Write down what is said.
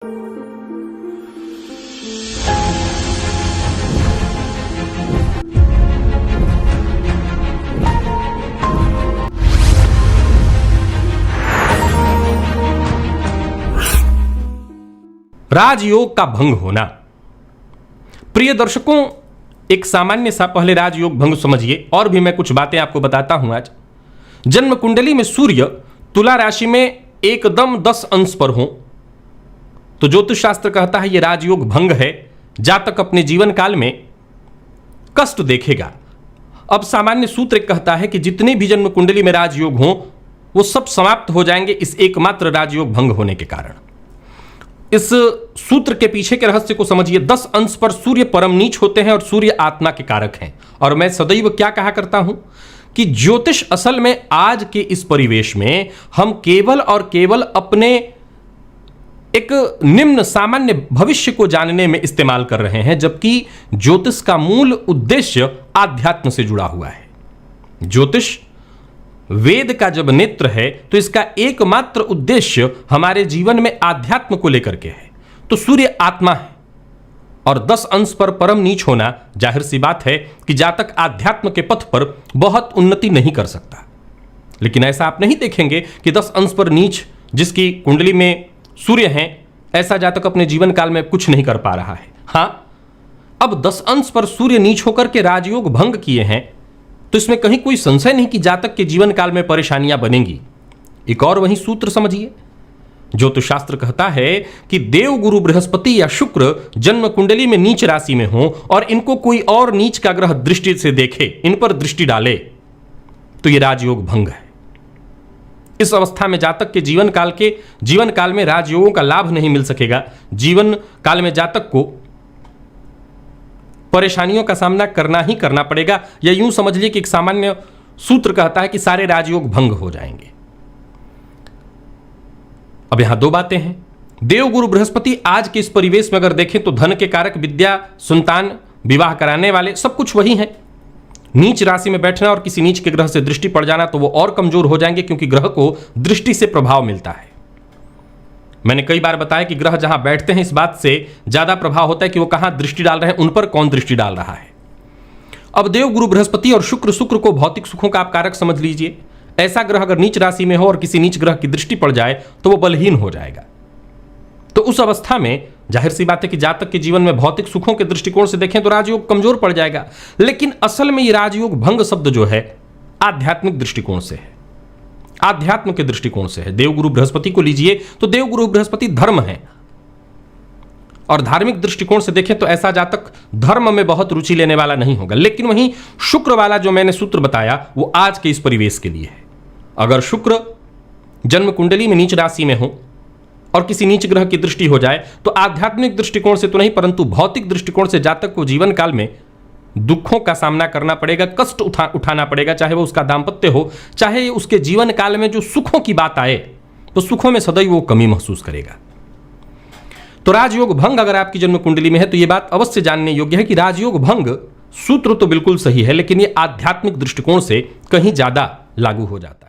राजयोग का भंग होना। प्रिय दर्शकों, एक सामान्य सा पहले राजयोग भंग समझिए और भी मैं कुछ बातें आपको बताता हूं। आज जन्म कुंडली में सूर्य तुला राशि में एकदम 10 अंश पर हो तो ज्योतिष शास्त्र कहता है यह राजयोग भंग है, जातक अपने जीवन काल में कष्ट देखेगा। अब सामान्य सूत्र कहता है कि जितने भी जन्म कुंडली में राजयोग हो वो सब समाप्त हो जाएंगे इस एकमात्र राजयोग भंग होने के कारण। इस सूत्र के पीछे के रहस्य को समझिए। 10 अंश पर सूर्य परम नीच होते हैं और सूर्य आत्मा के कारक हैं। और मैं सदैव क्या कहा करता हूं कि ज्योतिष असल में आज के इस परिवेश में हम केवल और केवल अपने एक निम्न सामान्य भविष्य को जानने में इस्तेमाल कर रहे हैं, जबकि ज्योतिष का मूल उद्देश्य आध्यात्म से जुड़ा हुआ है। ज्योतिष वेद का जब नेत्र है तो इसका एकमात्र उद्देश्य हमारे जीवन में आध्यात्म को लेकर के है। तो सूर्य आत्मा है और 10 अंश पर परम नीच होना जाहिर सी बात है कि जातक आध्यात्म के पथ पर बहुत उन्नति नहीं कर सकता। लेकिन ऐसा आप नहीं देखेंगे कि 10 अंश पर नीच जिसकी कुंडली में सूर्य हैं ऐसा जातक अपने जीवन काल में कुछ नहीं कर पा रहा है। हां, अब 10 अंश पर सूर्य नीच होकर के राजयोग भंग किए हैं तो इसमें कहीं कोई संशय नहीं कि जातक के जीवन काल में परेशानियां बनेंगी। एक और वही सूत्र समझिए। ज्योतिष शास्त्र कहता है कि देव गुरु बृहस्पति या शुक्र जन्म कुंडली में नीच राशि में हो और इनको कोई और नीच का ग्रह दृष्टि से देखे, इन पर दृष्टि डाले तो यह राजयोग भंग है। इस अवस्था में जातक के जीवन काल में राजयोगों का लाभ नहीं मिल सकेगा। जीवन काल में जातक को परेशानियों का सामना करना ही करना पड़ेगा। या यूं समझ लीजिए कि एक सामान्य सूत्र कहता है कि सारे राजयोग भंग हो जाएंगे। अब यहां दो बातें हैं। देवगुरु बृहस्पति आज के इस परिवेश में अगर देखें तो धन के कारक, विद्या, संतान, विवाह कराने वाले सब कुछ वही है। नीच राशि में बैठना और किसी नीच के ग्रह से दृष्टि पड़ जाना तो वो और कमजोर हो जाएंगे, क्योंकि ग्रह को दृष्टि से प्रभाव मिलता है। मैंने कई बार बताया कि ग्रह जहां बैठते हैं इस बात से ज्यादा प्रभाव होता है कि वो कहां दृष्टि डाल रहे हैं, उन पर कौन दृष्टि डाल रहा है। अब देव गुरु बृहस्पति और शुक्र को भौतिक सुखों का आप कारक समझ लीजिए। ऐसा ग्रह अगर नीच राशि में हो और किसी नीच ग्रह की दृष्टि पड़ जाए तो वो बलहीन हो जाएगा। तो उस अवस्था में जाहिर सी बात है कि जातक के जीवन में भौतिक सुखों के दृष्टिकोण से देखें तो राजयोग कमजोर पड़ जाएगा। लेकिन असल में ये राजयोग भंग शब्द जो है आध्यात्मिक दृष्टिकोण से है, आध्यात्म के दृष्टिकोण से है। देवगुरु बृहस्पति को लीजिए तो देवगुरु बृहस्पति धर्म है और धार्मिक दृष्टिकोण से देखें तो ऐसा जातक धर्म में बहुत रुचि लेने वाला नहीं होगा। लेकिन वहीं शुक्र वाला जो मैंने सूत्र बताया वो आज के इस परिवेश के लिए है। अगर शुक्र जन्म कुंडली में नीच राशि में हो और किसी नीच ग्रह की दृष्टि हो जाए तो आध्यात्मिक दृष्टिकोण से तो नहीं परंतु भौतिक दृष्टिकोण से जातक को जीवन काल में दुखों का सामना करना पड़ेगा, कष्ट उठाना पड़ेगा, चाहे वो उसका दाम्पत्य हो, चाहे उसके जीवन काल में जो सुखों की बात आए तो सुखों में सदैव वो कमी महसूस करेगा। तो राजयोग भंग अगर आपकी जन्म कुंडली में है तो यह बात अवश्य जानने योग्य है कि राजयोग भंग सूत्र तो बिल्कुल सही है, लेकिन ये आध्यात्मिक दृष्टिकोण से कहीं ज्यादा लागू हो जाता है।